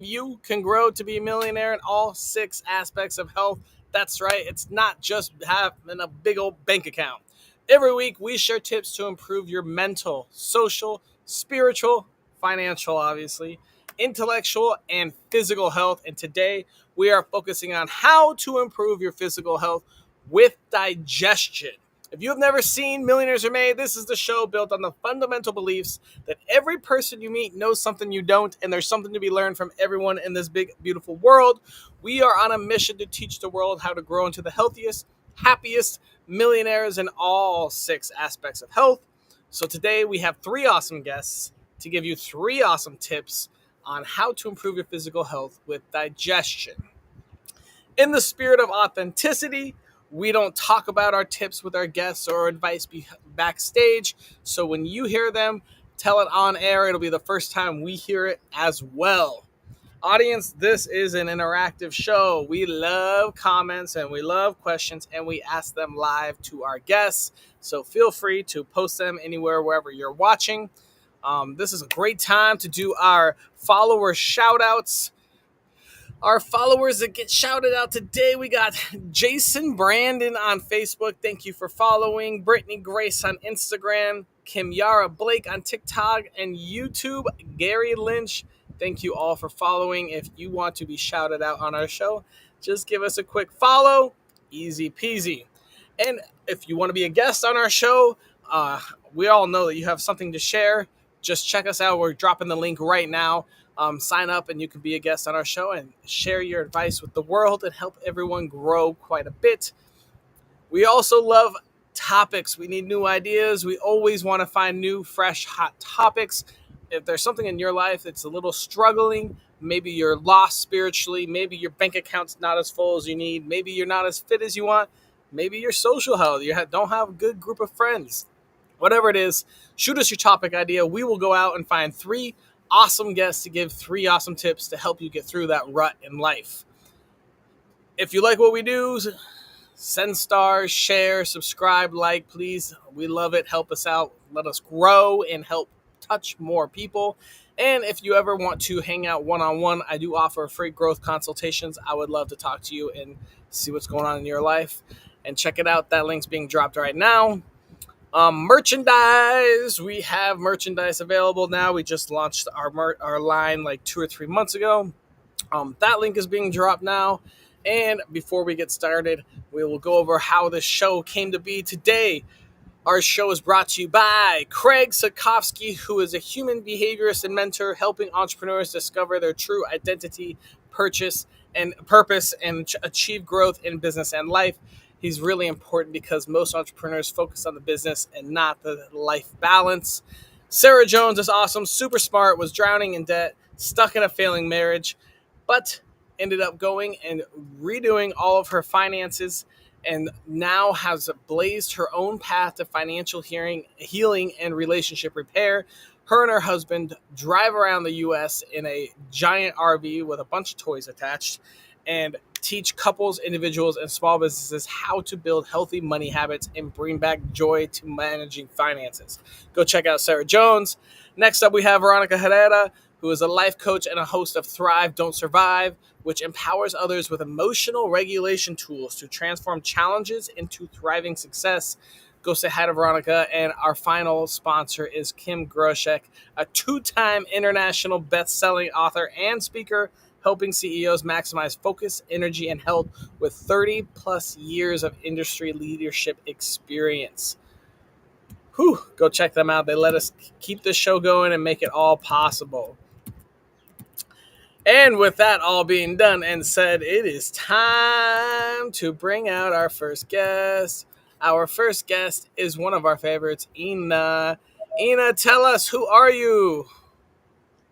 You can grow to be a millionaire in all 6 aspects of health. That's right, it's not just having a big old bank account. Every week, we share tips to improve your mental, social, spiritual, financial, obviously, intellectual, and physical health. And today, we are focusing on how to improve your physical health with digestion. If you have never seen Millionaires Are Made, this is the show built on the fundamental beliefs that every person you meet knows something you don't, and there's something to be learned from everyone in this big, beautiful world. We are on a mission to teach the world how to grow into the healthiest, happiest millionaires in all 6 aspects of health. So today we have 3 awesome guests to give you 3 awesome tips on how to improve your physical health with digestion. In the spirit of authenticity, we don't talk about our tips with our guests or advice backstage. So when you hear them tell it on air, it'll be the first time we hear it as well. Audience, this is an interactive show. We love comments and we love questions, and we ask them live to our guests. So feel free to post them anywhere, wherever you're watching. This is a great time to do our follower shout outs. Our followers that get shouted out today, we got Jason Brandon on Facebook. Thank you for following. Brittany Grace on Instagram. Kim Yara Blake on TikTok and YouTube. Gary Lynch. Thank you all for following. If you want to be shouted out on our show, just give us a quick follow. Easy peasy. And if you want to be a guest on our show, we all know that you have something to share. Just check us out. We're dropping the link right now. Sign up and you can be a guest on our show and share your advice with the world and help everyone grow quite a bit. We also love topics. We need new ideas. We always want to find new, fresh, hot topics. If there's something in your life that's a little struggling, maybe you're lost spiritually, maybe your bank account's not as full as you need, maybe you're not as fit as you want, maybe your social health, don't have a good group of friends. Whatever it is, shoot us your topic idea. We will go out and find 3 awesome guests to give 3 awesome tips to help you get through that rut in life. If you like what we do, send stars, share, subscribe, like, please. We love it. Help us out. Let us grow and help touch more people. And if you ever want to hang out one-on-one, I do offer free growth consultations. I would love to talk to you and see what's going on in your life. And check it out. That link's being dropped right now. Merchandise. We have merchandise available now. We just launched our line like 2 or 3 months ago. That link is being dropped now. And before we get started, we will go over how this show came to be today. Our show is brought to you by Craig Sikofsky, who is a human behaviorist and mentor helping entrepreneurs discover their true identity, purpose, and achieve growth in business and life. He's really important because most entrepreneurs focus on the business and not the life balance. Sarah Jones is awesome, super smart, was drowning in debt, stuck in a failing marriage, but ended up going and redoing all of her finances and now has blazed her own path to financial healing and relationship repair. Her and her husband drive around the U.S. in a giant RV with a bunch of toys attached and teach couples, individuals, and small businesses how to build healthy money habits and bring back joy to managing finances. Go check out Sarah Jones. Next up, we have Veronica Herrera, who is a life coach and a host of Thrive, Don't Survive, which empowers others with emotional regulation tools to transform challenges into thriving success. Go say hi to Veronica. And our final sponsor is Kim Groshek, a 2-time international best-selling author and speaker, helping CEOs maximize focus, energy, and health with 30-plus years of industry leadership experience. Go check them out. They let us keep this show going and make it all possible. And with that all being done and said, it is time to bring out our first guest. Our first guest is one of our favorites, Ina. Ina, tell us, who are you?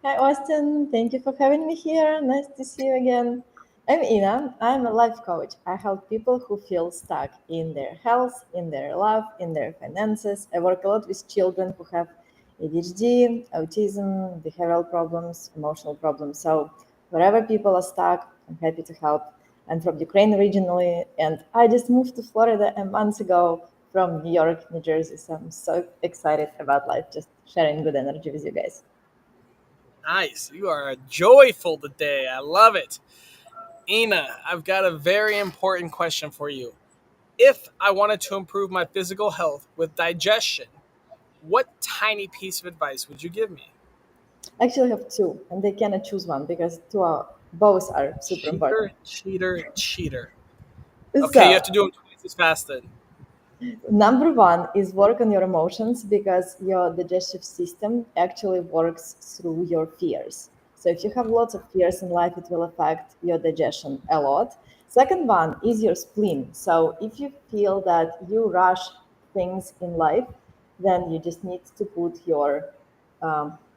Hi, Austin. Thank you for having me here. Nice to see you again. I'm Ina. I'm a life coach. I help people who feel stuck in their health, in their love, in their finances. I work a lot with children who have ADHD, autism, behavioral problems, emotional problems. So wherever people are stuck, I'm happy to help. I'm from Ukraine originally, and I just moved to Florida a month ago from New York, New Jersey. So I'm so excited about life, just sharing good energy with you guys. Nice. You are joyful today. I love it. Ina, I've got a very important question for you. If I wanted to improve my physical health with digestion, what tiny piece of advice would you give me? Actually, I have two, and they cannot choose one because both are super important. Cheater, cheater, cheater. Okay, you have to So, do them twice as fast then. number one is work on your emotions because your digestive system actually works through your fears. So if you have lots of fears in life, it will affect your digestion a lot. Second one is your spleen. So if you feel that you rush things in life, then you just need to put your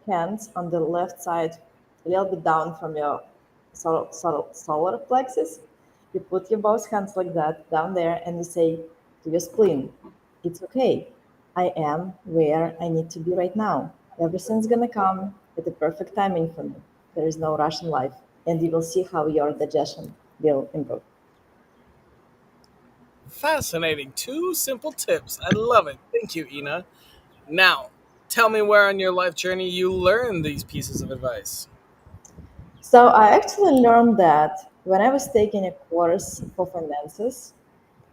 hands on the left side, a little bit down from your solar plexus. You put your both hands like that down there and you say to your spleen, it's okay. I am where I need to be right now. Everything's gonna come at the perfect timing for me. There is no rush in life. And you will see how your digestion will improve. Fascinating. Two simple tips. I love it. Thank you, Ina. Now, tell me where on your life journey you learned these pieces of advice. So I actually learned that when I was taking a course for finances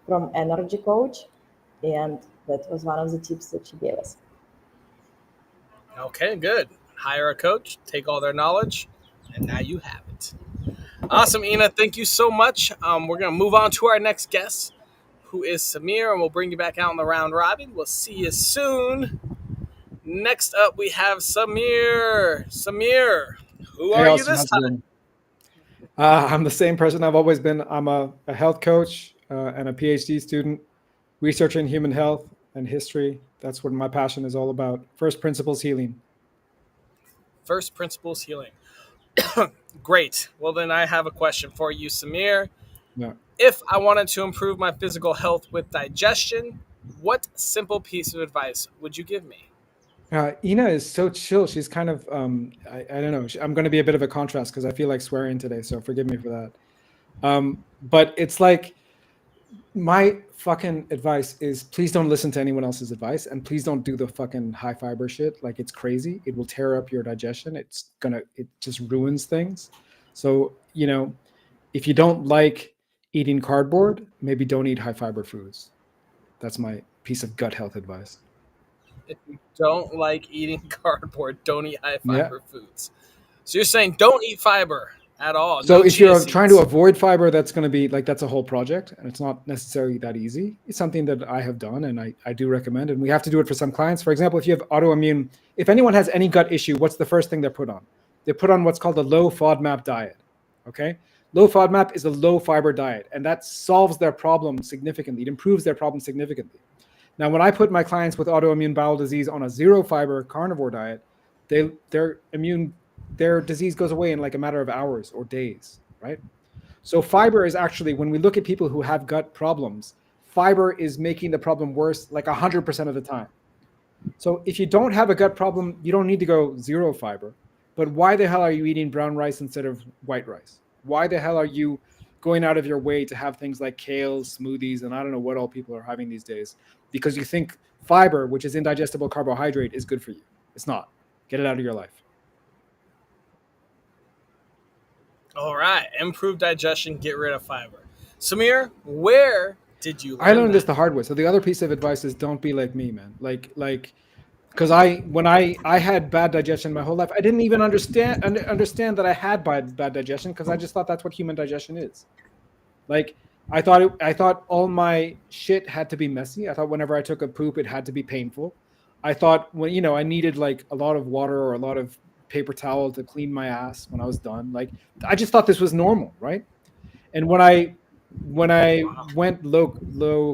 from Energy Coach, and that was one of the tips that she gave us. Okay, good. Hire a coach, take all their knowledge, and now you have it. Awesome, Ina. Thank you so much. We're going to move on to our next guest, who is Sameer, and we'll bring you back out in the round robin. We'll see you soon. Next up, we have Sameer. Sameer, who Hey, are you Austin, this how's it time? going? I'm the same person I've always been. I'm a health coach and a PhD student, researching human health and history. That's what my passion is all about. First principles healing. First Principles Healing. Great. Well, then I have a question for you, Sameer. Yeah. If I wanted to improve my physical health with digestion, what simple piece of advice would you give me? Ina is so chill. She's kind of, I don't know. I'm going to be a bit of a contrast because I feel like swearing today. So forgive me for that. But it's like, my fucking advice is please don't listen to anyone else's advice and please don't do the fucking high fiber shit. Like it's crazy. It will tear up your digestion. It just ruins things. So, if you don't like eating cardboard, maybe don't eat high fiber foods. That's my piece of gut health advice. If you don't like eating cardboard, don't eat high Yeah. fiber foods. So you're saying don't eat fiber at all. So No if chia you're trying to seeds. avoid fiber, that's going to be like, that's a whole project and it's not necessarily that easy. It's something that I have done and I do recommend, and we have to do it for some clients. For example, if you have autoimmune, if anyone has any gut issue, what's the first thing they're put on? They're put on what's called a low FODMAP diet. Okay. Low FODMAP is a low fiber diet, and that solves their problem significantly. It improves their problem significantly. Now, when I put my clients with autoimmune bowel disease on a zero fiber carnivore diet, their disease goes away in like a matter of hours or days, right? So fiber is actually, when we look at people who have gut problems, fiber is making the problem worse like 100% of the time. So if you don't have a gut problem, you don't need to go zero fiber. But why the hell are you eating brown rice instead of white rice? Why the hell are you going out of your way to have things like kale, smoothies, and I don't know what all people are having these days? Because you think fiber, which is indigestible carbohydrate, is good for you. It's not. Get it out of your life. All right. Improve digestion, get rid of fiber. Samir, where did you I learn learned this that? the hard way. So the other piece of advice is don't be like me, man. Like because when I had bad digestion my whole life, I didn't even understand that I had bad digestion because I just thought that's what human digestion is. Like I thought all my shit had to be messy. I thought whenever I took a poop it had to be painful. I thought when I needed like a lot of water or a lot of paper towel to clean my ass when I was done. Like I just thought this was normal, right? And when I Wow. went low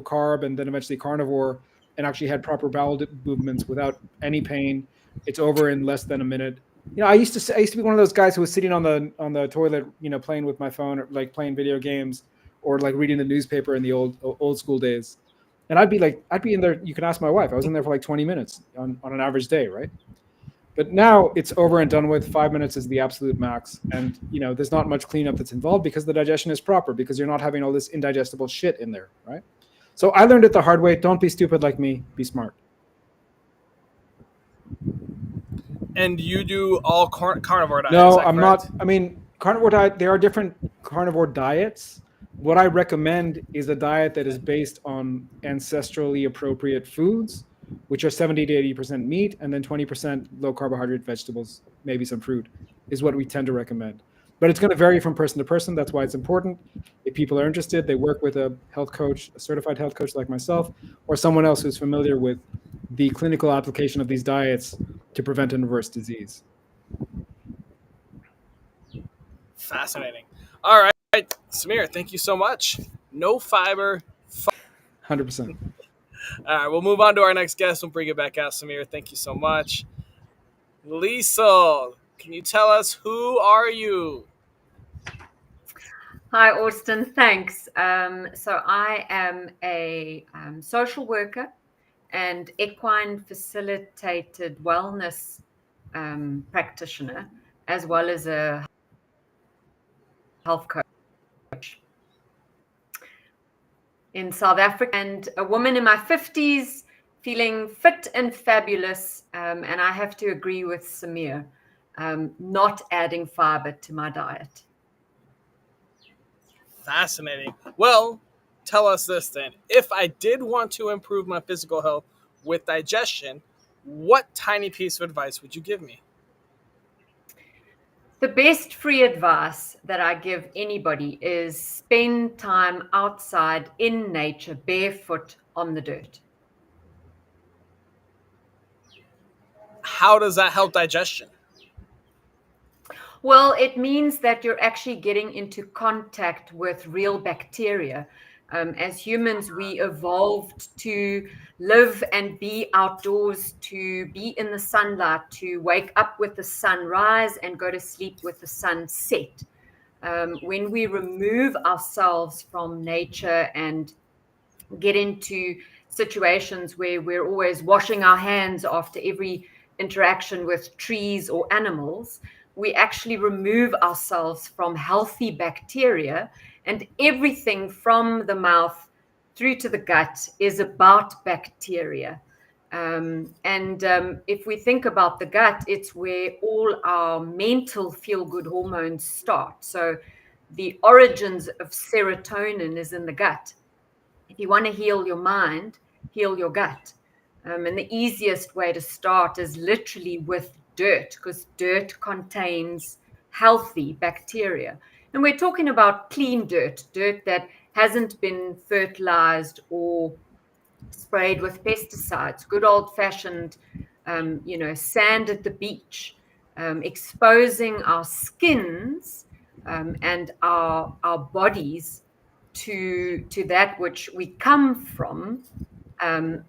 carb and then eventually carnivore and actually had proper bowel movements without any pain, it's over in less than a minute. I used to be one of those guys who was sitting on the toilet, playing with my phone or like playing video games or like reading the newspaper in the old school days. And I'd be in there. You can ask my wife. I was in there for like 20 minutes on an average day, right? But now it's over and done with. 5 minutes is the absolute max. And, there's not much cleanup that's involved because the digestion is proper, because you're not having all this indigestible shit in there, right? So I learned it the hard way. Don't be stupid like me. Be smart. And you do all carnivore diet, is No, that I'm correct? not. I mean, carnivore diet, there are different carnivore diets. What I recommend is a diet that is based on ancestrally appropriate foods, which are 70 to 80% meat and then 20% low carbohydrate vegetables, maybe some fruit, is what we tend to recommend. But it's going to vary from person to person. That's why it's important. If people are interested, they work with a health coach, a certified health coach like myself, or someone else who's familiar with the clinical application of these diets to prevent and reverse disease. Fascinating. All right, Sameer, thank you so much. No fiber. 100%. All right, we'll move on to our next guest. We'll bring it back out, Sameer. Thank you so much. Liesl, can you tell us who are you? Hi, Austin. Thanks. So I am a social worker and equine facilitated wellness practitioner, as well as a health coach in South Africa, and a woman in my 50s feeling fit and fabulous. And I have to agree with Sameer, not adding fiber to my diet. Fascinating. Well, tell us this then. If I did want to improve my physical health with digestion, what tiny piece of advice would you give me? The best free advice that I give anybody is spend time outside in nature, barefoot on the dirt. How does that help digestion? Well, it means that you're actually getting into contact with real bacteria. As humans, we evolved to live and be outdoors, to be in the sunlight, to wake up with the sunrise and go to sleep with the sunset. When we remove ourselves from nature and get into situations where we're always washing our hands after every interaction with trees or animals, we actually remove ourselves from healthy bacteria, and everything from the mouth through to the gut is about bacteria. If we think about the gut, it's where all our mental feel-good hormones start. So the origins of serotonin is in the gut. If you want to heal your mind, heal your gut. And the easiest way to start is literally with dirt, because dirt contains healthy bacteria. And we're talking about clean dirt, dirt that hasn't been fertilized or sprayed with pesticides, good old-fashioned, sand at the beach, exposing our skins and our bodies to that which we come from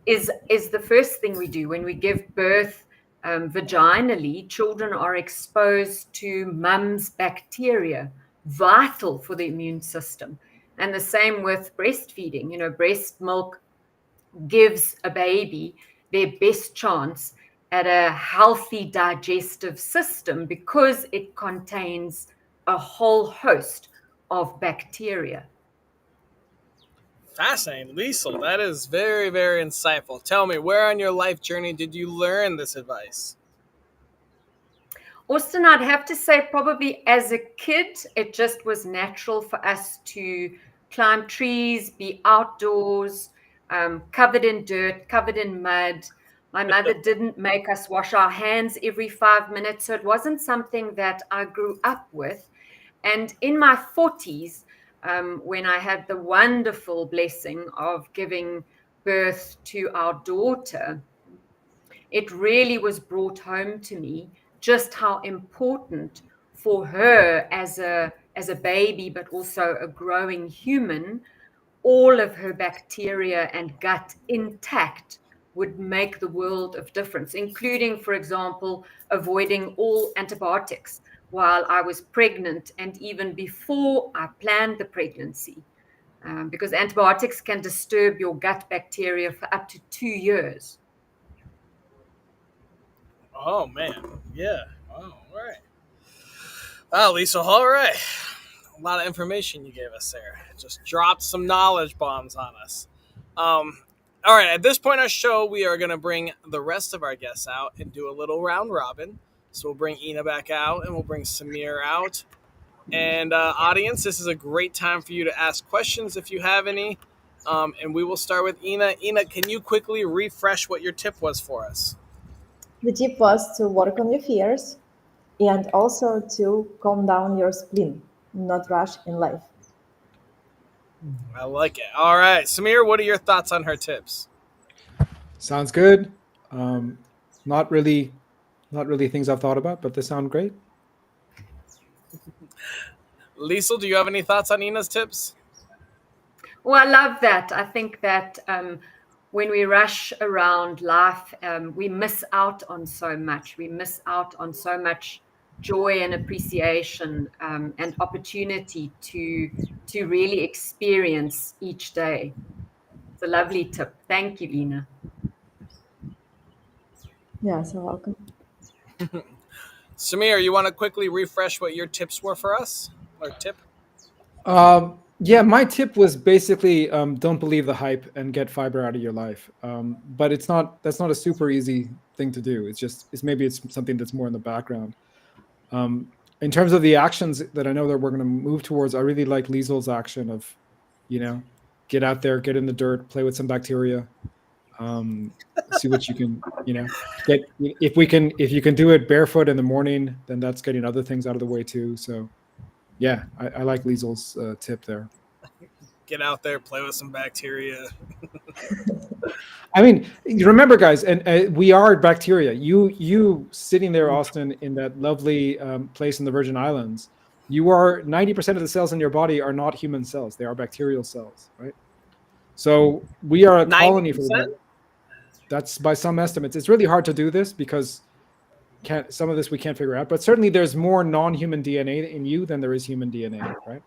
is the first thing we do when we give birth. Vaginally, children are exposed to mum's bacteria, vital for the immune system. And the same with breastfeeding. Breast milk gives a baby their best chance at a healthy digestive system because it contains a whole host of bacteria. Fascinating. Liesl, that is very, very insightful. Tell me, where on your life journey did you learn this advice? Austin, I'd have to say probably as a kid, it just was natural for us to climb trees, be outdoors, covered in dirt, covered in mud. My mother didn't make us wash our hands every 5 minutes, so it wasn't something that I grew up with. And in my 40s, when I had the wonderful blessing of giving birth to our daughter, it really was brought home to me just how important for her as a baby, but also a growing human, all of her bacteria and gut intact would make the world of difference, including, for example, avoiding all antibiotics while I was pregnant and even before I planned the pregnancy, because antibiotics can disturb your gut bacteria for up to 2 years. Oh, man. Yeah. Oh, all right. Wow, Liesl, all right. A lot of information you gave us there. Just dropped some knowledge bombs on us. All right, at this point in our show, we are going to bring the rest of our guests out and do a little round robin. So we'll bring Ina back out and we'll bring Sameer out. And audience, this is a great time for you to ask questions if you have any. And we will start with Ina. Ina, can you quickly refresh what your tip was for us? The tip was to work on your fears and also to calm down your spleen, not rush in life. I like it. All right. Sameer, what are your thoughts on her tips? Sounds good. Not really things I've thought about, but they sound great. Liesl, do you have any thoughts on Ina's tips? Well, I love that. I think that when we rush around life, we miss out on so much. We miss out on so much joy and appreciation and opportunity to really experience each day. It's a lovely tip. Thank you, Ina. Yeah, so welcome. Sameer, you want to quickly refresh what your tips were for us? Or tip? Yeah, my tip was basically don't believe the hype and get fiber out of your life. But that's not a super easy thing to do. Maybe it's something that's more in the background. In terms of the actions that I know that we're going to move towards, I really like Liesl's action of, get out there, get in the dirt, play with some bacteria, see what you can, get. If you can do it barefoot in the morning, then that's getting other things out of the way too. So, yeah, I like Liesl's tip there. Get out there, play with some bacteria. I mean, you remember, guys, and we are bacteria. You sitting there, Austin, in that lovely place in the Virgin Islands. You are 90% of the cells in your body are not human cells; they are bacterial cells, right? So we are a colony for that. That's by some estimates. It's really hard to do this because some of this we can't figure out. But certainly, there's more non-human DNA in you than there is human DNA, right?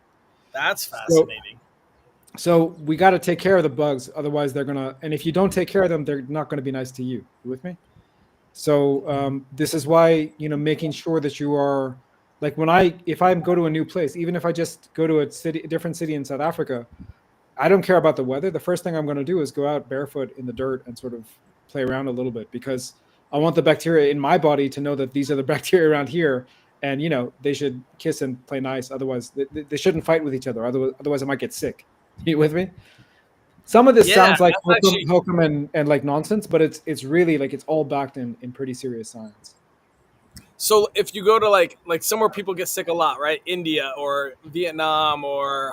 That's fascinating. So we got to take care of the bugs, otherwise they're gonna. And if you don't take care of them, they're not going to be nice to you. You with me? So this is why making sure that you are like if I go to a new place, even if I just go to a different city in South Africa, I don't care about the weather. The first thing I'm going to do is go out barefoot in the dirt and sort of play around a little bit because I want the bacteria in my body to know that these are the bacteria around here, and they should kiss and play nice. Otherwise, they shouldn't fight with each other. Otherwise, I might get sick. You with me? Some of this sounds like hokum and like nonsense, but it's really like it's all backed in pretty serious science. So if you go to like somewhere people get sick a lot, right? India or Vietnam or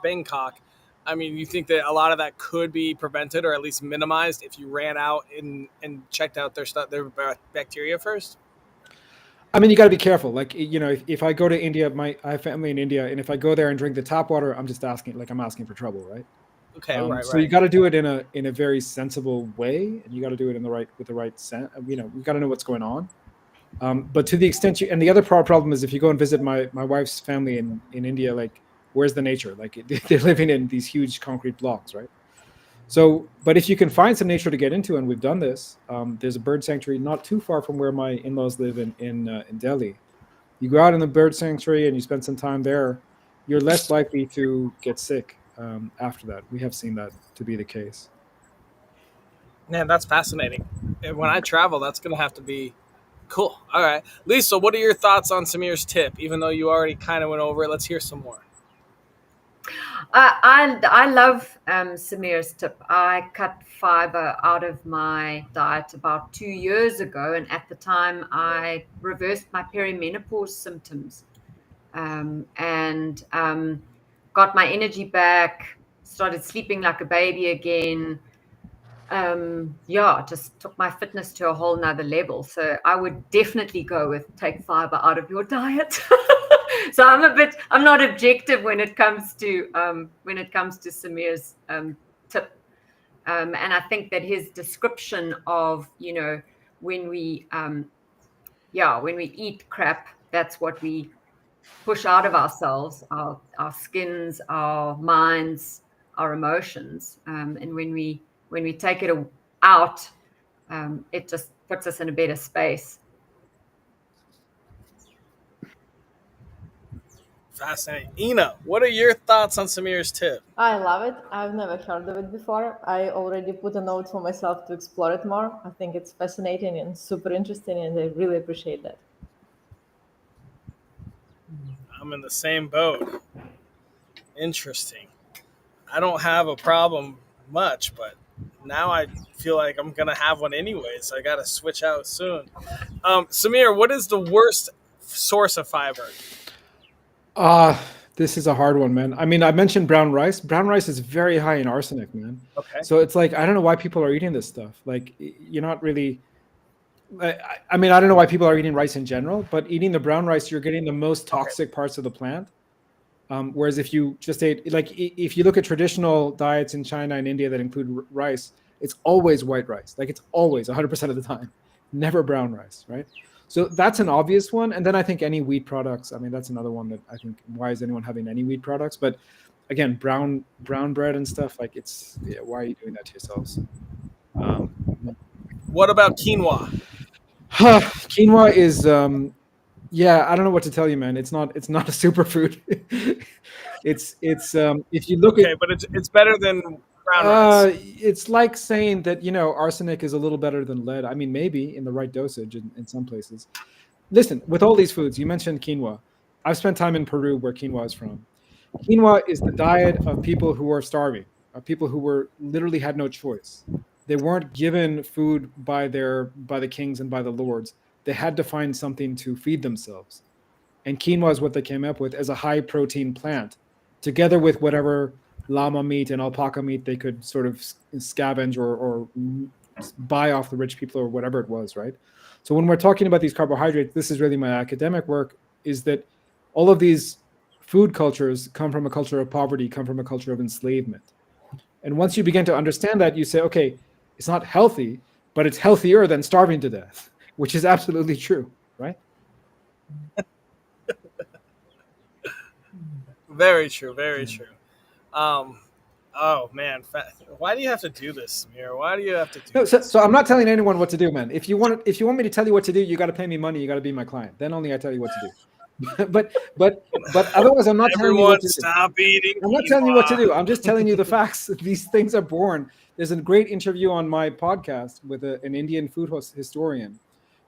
Bangkok. I mean, you think that a lot of that could be prevented or at least minimized if you ran out and checked out their bacteria first? I mean, you got to be careful. Like, if I go to India, I have family in India, and if I go there and drink the tap water, I'm just asking for trouble, right? Okay, right. So you got to do it in a very sensible way, and you got to do it with the right sense. We got to know what's going on. But to the extent and the other problem is if you go and visit my wife's family in India, like, where's the nature? Like, they're living in these huge concrete blocks, right? So, but if you can find some nature to get into, and we've done this, there's a bird sanctuary not too far from where my in-laws live in Delhi. You go out in the bird sanctuary and you spend some time there, you're less likely to get sick after that. We have seen that to be the case. Man, that's fascinating. And when I travel, that's going to have to be cool. All right. Liesl, what are your thoughts on Sameer's tip? Even though you already kind of went over it, let's hear some more. I love Sameer's tip. I cut fiber out of my diet about 2 years ago, and at the time I reversed my perimenopause symptoms and got my energy back, started sleeping like a baby again. Just took my fitness to a whole nother level. So I would definitely go with take fiber out of your diet. So I'm not objective when it comes to Sameer's tip. And I think that his description of, when we eat crap, that's what we push out of ourselves, our skins, our minds, our emotions. And when we take it out, it just puts us in a better space. Fascinating. Ina, what are your thoughts on Sameer's tip? I love it. I've never heard of it before. I already put a note for myself to explore it more. I think it's fascinating and super interesting, and I really appreciate that. I'm in the same boat. Interesting. I don't have a problem much, but now I feel like I'm gonna have one anyway, so I gotta switch out soon. Sameer, what is the worst source of fiber? This is a hard one, man. I mean, I mentioned brown rice. Brown rice is very high in arsenic, man. Okay. So it's like, I don't know why people are eating this stuff. Like, you're not really. I mean, I don't know why people are eating rice in general, but eating the brown rice, you're getting the most toxic parts of the plant. Whereas if you just ate, like, if you look at traditional diets in China and India that include rice, it's always white rice. Like, it's always 100% of the time, never brown rice, right? So that's an obvious one. And then I think any wheat products. I mean, that's another one that I think, why is anyone having any wheat products? But again, brown bread and stuff, like, it's, yeah, why are you doing that to yourselves? What about quinoa? Quinoa is yeah, I don't know what to tell you, man. It's not a superfood. it's if you look Okay, but it's better than brown rice. it's like saying that, arsenic is a little better than lead. I mean, maybe in the right dosage in some places. Listen, with all these foods, you mentioned quinoa. I've spent time in Peru, where quinoa is from. Quinoa is the diet of people who are starving, of people who were literally had no choice. They weren't given food by the kings and by the lords. They had to find something to feed themselves. And quinoa is what they came up with as a high protein plant, together with whatever llama meat and alpaca meat they could sort of scavenge or buy off the rich people or whatever it was, right? So when we're talking about these carbohydrates, this is really my academic work, is that all of these food cultures come from a culture of poverty, come from a culture of enslavement. And once you begin to understand that, you say, okay, it's not healthy, but it's healthier than starving to death, which is absolutely true, right? Very true. Very true. Oh man, why do you have to do this, Sameer? Why do you have to do No, this? so I'm not telling anyone what to do, man. If you want me to tell you what to do, you got to pay me money. You got to be my client. Then only I tell you what to do. but otherwise, I'm not telling you Everyone what to do. stop eating. I'm not telling you what to do. I'm just telling you the facts. These things are born. There's a great interview on my podcast with an Indian food historian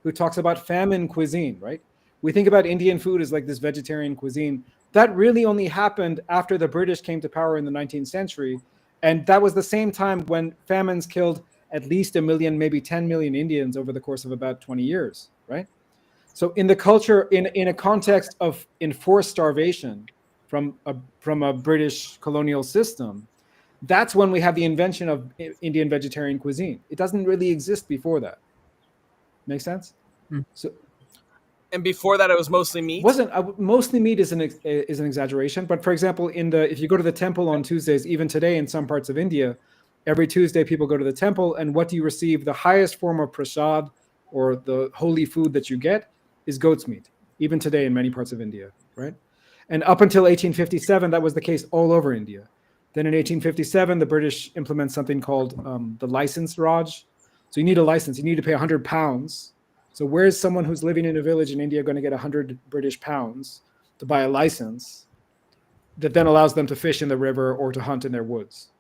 who talks about famine cuisine, right? We think about Indian food as like this vegetarian cuisine. That really only happened after the British came to power in the 19th century. And that was the same time when famines killed at least 1 million, maybe 10 million Indians over the course of about 20 years, right? So in the culture, in a context of enforced starvation from a British colonial system, that's when we have the invention of Indian vegetarian cuisine. It doesn't really exist before that. Make sense? So, And before that, it was mostly meat. wasn't mostly meat is an exaggeration, but for example, if you go to the temple on Tuesdays, even today in some parts of India, every Tuesday people go to the temple, and what do you receive? The highest form of prasad, or the holy food that you get, is goat's meat. Even today in many parts of India, right? And up until 1857, that was the case all over India. Then in 1857, the British implement something called the license Raj. So you need a license. You need to pay 100 pounds. So where's someone who's living in a village in India going to get 100 British pounds to buy a license that then allows them to fish in the river or to hunt in their woods?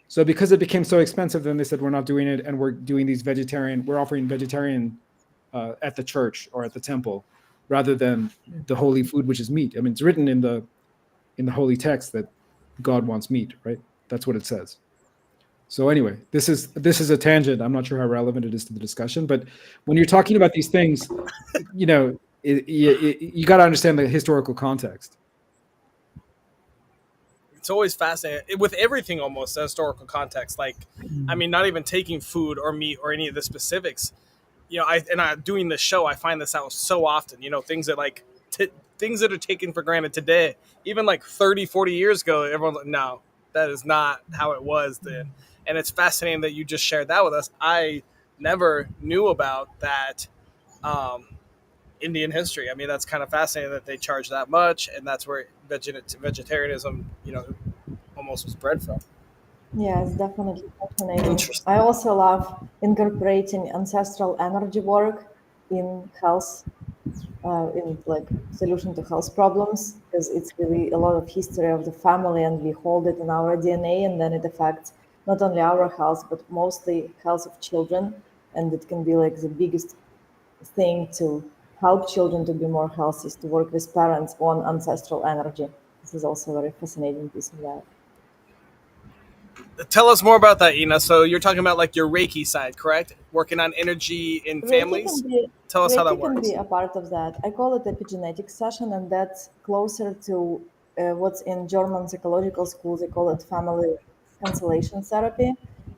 So because it became so expensive, then they said, we're not doing it, and we're doing we're offering vegetarian at the church or at the temple, rather than the holy food, which is meat. I mean, it's written in the holy text that God wants meat, right? That's what it says. So anyway, this is a tangent. I'm not sure how relevant it is to the discussion, but when you're talking about these things, you got to understand the historical context. It's always fascinating with everything, almost the historical context. Like, I mean, not even taking food or meat or any of the specifics. Doing this show, I find this out so often. Things that things that are taken for granted today, even like 30, 40 years ago, everyone's like, no, that is not how it was then. And it's fascinating that you just shared that with us. I never knew about that Indian history. I mean, that's kind of fascinating that they charge that much, and that's where vegetarianism, almost was bred from. Yeah, it's definitely fascinating. Interesting. I also love incorporating ancestral energy work in health. in like solution to health problems, because it's really a lot of history of the family and we hold it in our DNA, and then it affects not only our health but mostly health of children, and it can be like the biggest thing to help children to be more healthy is to work with parents on ancestral energy. This is also a very fascinating piece of that. Tell us more about that, Ina. So you're talking about like your Reiki side, correct? Working on energy in Reiki can families. be Tell us how that Reiki can be works. a part of that. I call it epigenetic session, and that's closer to what's in German psychological schools. They call it family constellation therapy.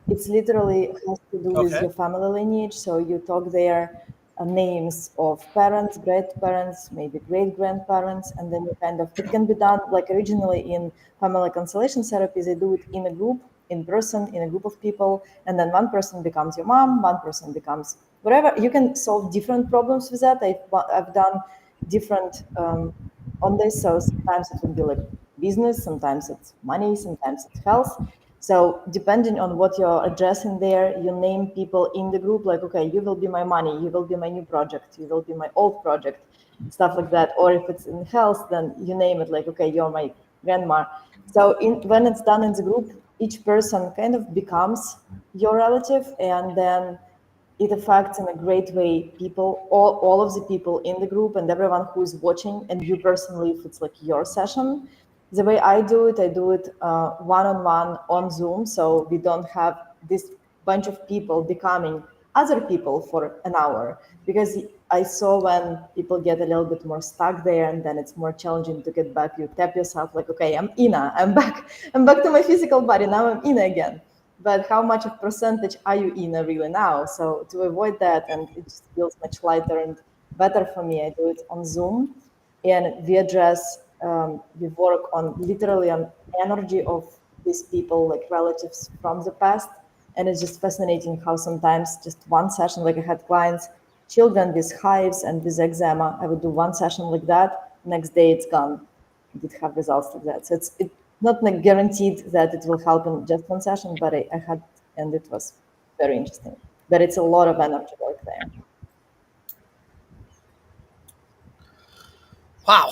It's literally has to do with Okay. your family lineage. So you talk their names of parents, great parents, maybe great grandparents, and then you kind of it can be done like originally in family constellation therapy. They do it in a group, in person, in a group of people, and then one person becomes your mom, one person becomes whatever. You can solve different problems with that. I've done different on this. So sometimes it would be like business, sometimes it's money, sometimes it's health. So depending on what you're addressing there, you name people in the group like, okay, you will be my money, you will be my new project, you will be my old project, stuff like that. Or if it's in health, then you name it like, okay, you're my grandma. So when it's done in the group, each person kind of becomes your relative, and then it affects in a great way people, all of the people in the group and everyone who is watching, and you personally if it's like your session. The way I do it one-on-one on Zoom, so we don't have this bunch of people becoming other people for an hour, because I saw when people get a little bit more stuck there, and then it's more challenging to get back. You tap yourself like, okay, I'm Ina, I'm back to my physical body, now I'm Ina again. But how much of percentage are you in really now? So to avoid that, and it just feels much lighter and better for me, I do it on Zoom, and we address, we work on literally on energy of these people, like relatives from the past. And it's just fascinating how sometimes just one session, like I had clients, children with hives and with eczema, I would do one session like that, next day it's gone. I did have results like that. So it's not like guaranteed that it will help in just one session, but I had, and it was very interesting. But it's a lot of energy work there. Wow.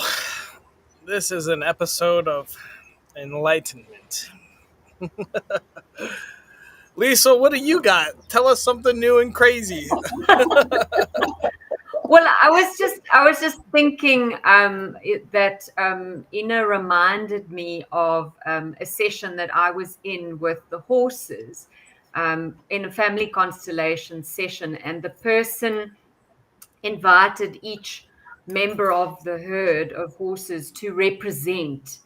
This is an episode of enlightenment. Lisa, what do you got? Tell us something new and crazy. Well, I was just thinking that Ina reminded me of a session that I was in with the horses, in a family constellation session, and the person invited each member of the herd of horses to represent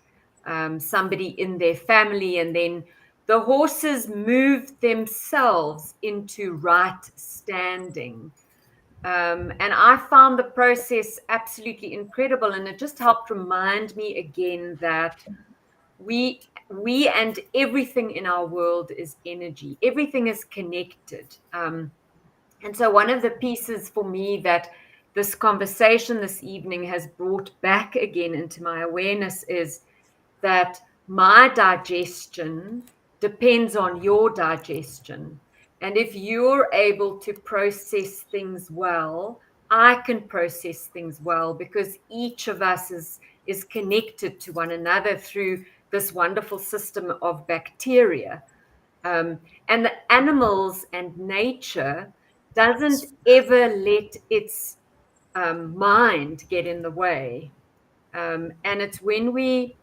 somebody in their family, and then the horses moved themselves into right standing. And I found the process absolutely incredible, and it just helped remind me again that we and everything in our world is energy. Everything is connected. And so one of the pieces for me that this conversation this evening has brought back again into my awareness is that my digestion depends on your digestion. And if you're able to process things well, I can process things well, because each of us is connected to one another through this wonderful system of bacteria. And the animals and nature doesn't ever let its mind get in the way. And it's when we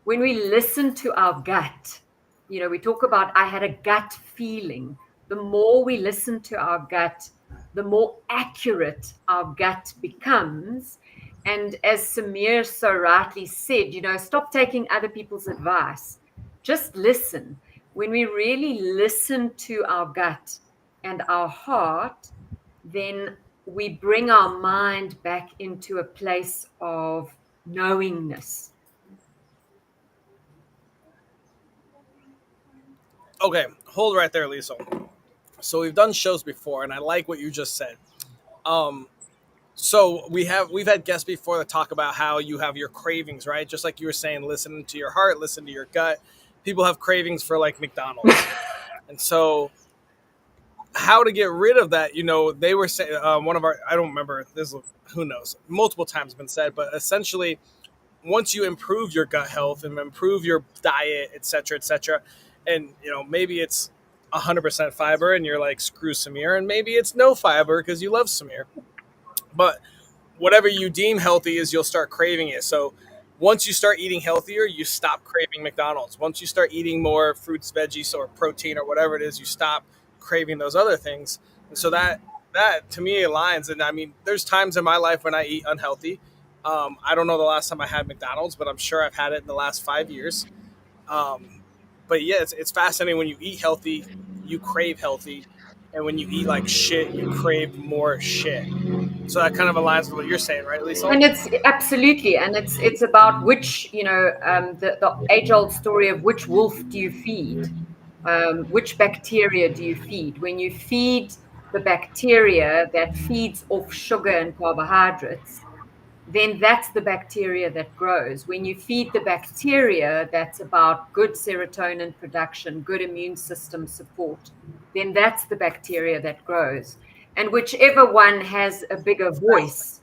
listen to our gut. We talk about, I had a gut feeling. The more we listen to our gut, the more accurate our gut becomes. And as Sameer so rightly said, stop taking other people's advice. Just listen. When we really listen to our gut and our heart, then we bring our mind back into a place of knowingness. Okay, hold right there, Lisa. So we've done shows before, and I like what you just said. Um, so we've had guests before that talk about how you have your cravings, right? Just like you were saying, listen to your heart, listen to your gut. People have cravings for like McDonald's, and so how to get rid of that. They were saying, one of our, I don't remember this, who knows, multiple times been said, but essentially once you improve your gut health and improve your diet, et cetera, and maybe it's 100% fiber and you're like, screw Sameer, and maybe it's no fiber because you love Sameer, but whatever you deem healthy is you'll start craving it. So once you start eating healthier, you stop craving McDonald's. Once you start eating more fruits, veggies, or protein or whatever it is, you stop craving those other things. And so that to me aligns. And I mean, there's times in my life when I eat unhealthy. I don't know the last time I had McDonald's, but I'm sure I've had it in the last 5 years. But yeah, it's fascinating. When you eat healthy, you crave healthy, and when you eat like shit, you crave more shit. So that kind of aligns with what you're saying, right, Liesl? And it's absolutely, and it's about which, the age old story of which wolf do you feed, which bacteria do you feed. When you feed the bacteria that feeds off sugar and carbohydrates, then that's the bacteria that grows. When you feed the bacteria that's about good serotonin production, good immune system support, then that's the bacteria that grows. And whichever one has a bigger voice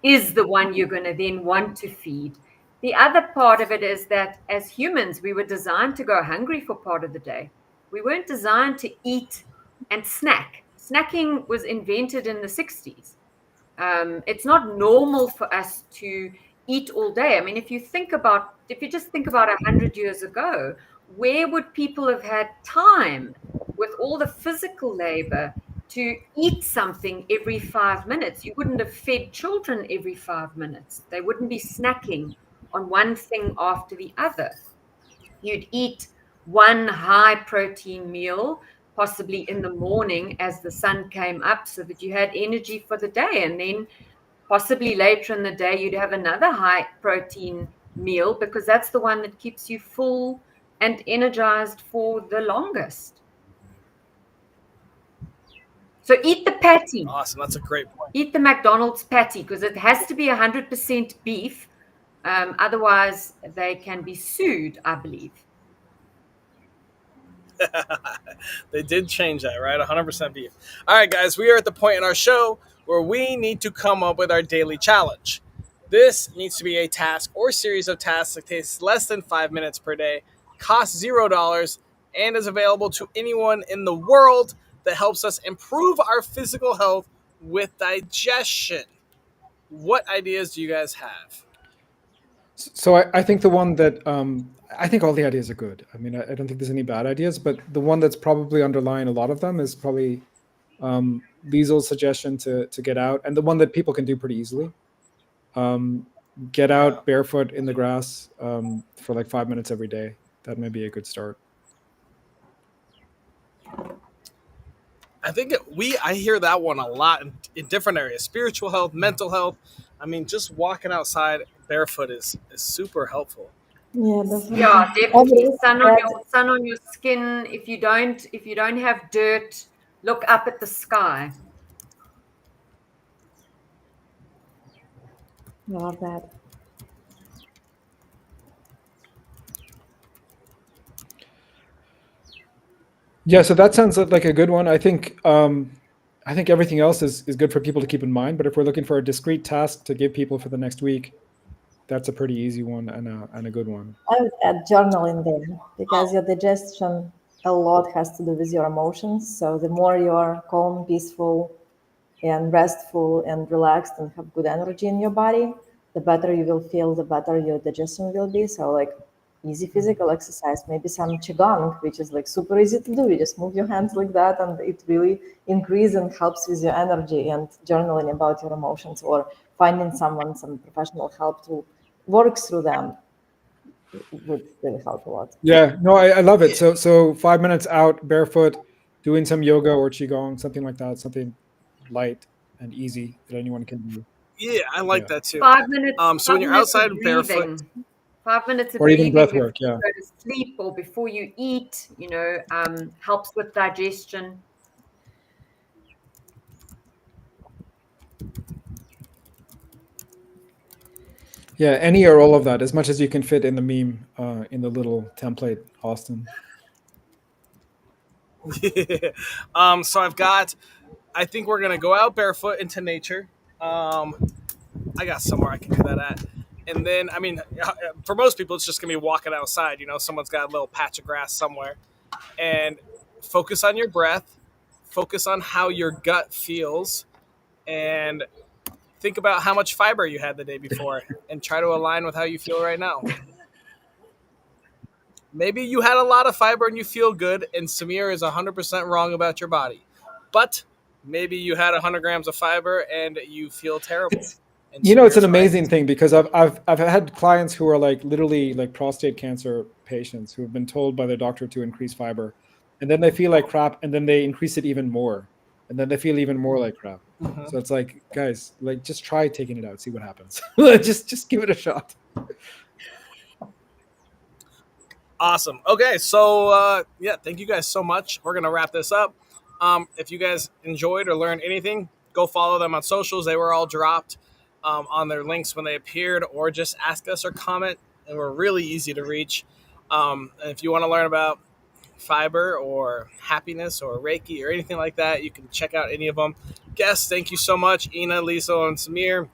is the one you're going to then want to feed. The other part of it is that as humans, we were designed to go hungry for part of the day. We weren't designed to eat and snack. Snacking was invented in the 60s. It's not normal for us to eat all day. I mean, if you just think about 100 years ago, where would people have had time with all the physical labor to eat something every 5 minutes? You wouldn't have fed children every 5 minutes. They wouldn't be snacking on one thing after the other. You'd eat one high protein meal, possibly in the morning as the sun came up, so that you had energy for the day. And then possibly later in the day, you'd have another high protein meal, because that's the one that keeps you full and energized for the longest. So eat the patty. Awesome. That's a great point. Eat the McDonald's patty, because it has to be 100% beef. Otherwise, they can be sued, I believe. They did change that, right? 100% beef. All right, guys, we are at the point in our show where we need to come up with our daily challenge. This needs to be a task or series of tasks that takes less than 5 minutes per day, costs $0, and is available to anyone in the world that helps us improve our physical health with digestion. What ideas do you guys have? So I think the one that I think all the ideas are good. I mean, I don't think there's any bad ideas, but the one that's probably underlying a lot of them is probably Liesl's suggestion to get out, and the one that people can do pretty easily. Get out barefoot in the grass for like 5 minutes every day. That may be a good start. I think I hear that one a lot in different areas: spiritual health, mental health. I mean, just walking outside barefoot is super helpful. Yeah, definitely. Yeah, definitely. Sun That- on your skin. If you don't have dirt, look up at the sky. Love that. Yeah, so that sounds like a good one. I think everything else is good for people to keep in mind. But if we're looking for a discrete task to give people for the next week, that's a pretty easy one and a good one. I would add journaling then, because your digestion a lot has to do with your emotions. So the more you are calm, peaceful, and restful and relaxed and have good energy in your body, the better you will feel, the better your digestion will be. So like easy physical exercise, maybe some qigong, which is like super easy to do. You just move your hands like that, and it really increases and helps with your energy. And journaling about your emotions, or finding some professional help to work through them, would really help a lot. Yeah, no, I love it. So 5 minutes out barefoot, doing some yoga or qigong, something like that, something light and easy that anyone can do. Yeah, I like that too. 5 minutes. So when you're outside barefoot, breathing, 5 minutes of Or even breathing breath before work, yeah. you go to sleep or before you eat, helps with digestion. Yeah, any or all of that, as much as you can fit in the meme in the little template, Austin. So I think we're gonna go out barefoot into nature. Um, I got somewhere I can do that at. And then, I mean, for most people, it's just gonna be walking outside. Someone's got a little patch of grass somewhere, and focus on your breath, focus on how your gut feels, and think about how much fiber you had the day before, and try to align with how you feel right now. Maybe you had a lot of fiber and you feel good, and Sameer is 100% wrong about your body. But maybe you had 100 grams of fiber and you feel terrible. It's And it's an Sameer's right. amazing thing because I've had clients who are like literally like prostate cancer patients who have been told by their doctor to increase fiber, and then they feel like crap, and then they increase it even more, and then they feel even more like crap. Mhm. So it's like, guys, like just try taking it out, see what happens. just give it a shot. Awesome. Okay, so yeah, thank you guys so much. We're gonna wrap this up. If you guys enjoyed or learned anything, go follow them on socials. They were all dropped on their links when they appeared, or just ask us or comment, and we're really easy to reach. And if you want to learn about fiber or happiness or Reiki or anything like that, you can check out any of them. Guests, thank you so much, Ina, Liesl, and Sameer.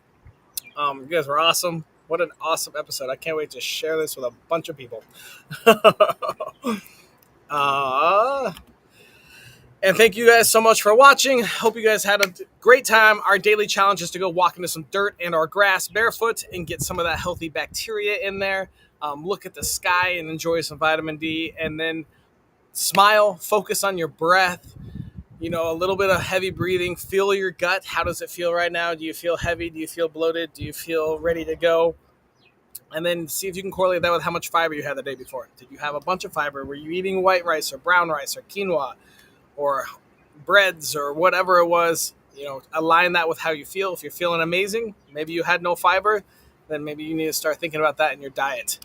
You guys were awesome. What an awesome episode. I can't wait to share this with a bunch of people. And thank you guys so much for watching. Hope you guys had a great time. Our daily challenge is to go walk into some dirt and or grass barefoot and get some of that healthy bacteria in there. Look at the sky and enjoy some vitamin D. And then smile, focus on your breath. A little bit of heavy breathing. Feel your gut. How does it feel right now? Do you feel heavy? Do you feel bloated? Do you feel ready to go? And then see if you can correlate that with how much fiber you had the day before. Did you have a bunch of fiber? Were you eating white rice or brown rice or quinoa or breads or whatever it was? Align that with how you feel. If you're feeling amazing, maybe you had no fiber, then maybe you need to start thinking about that in your diet.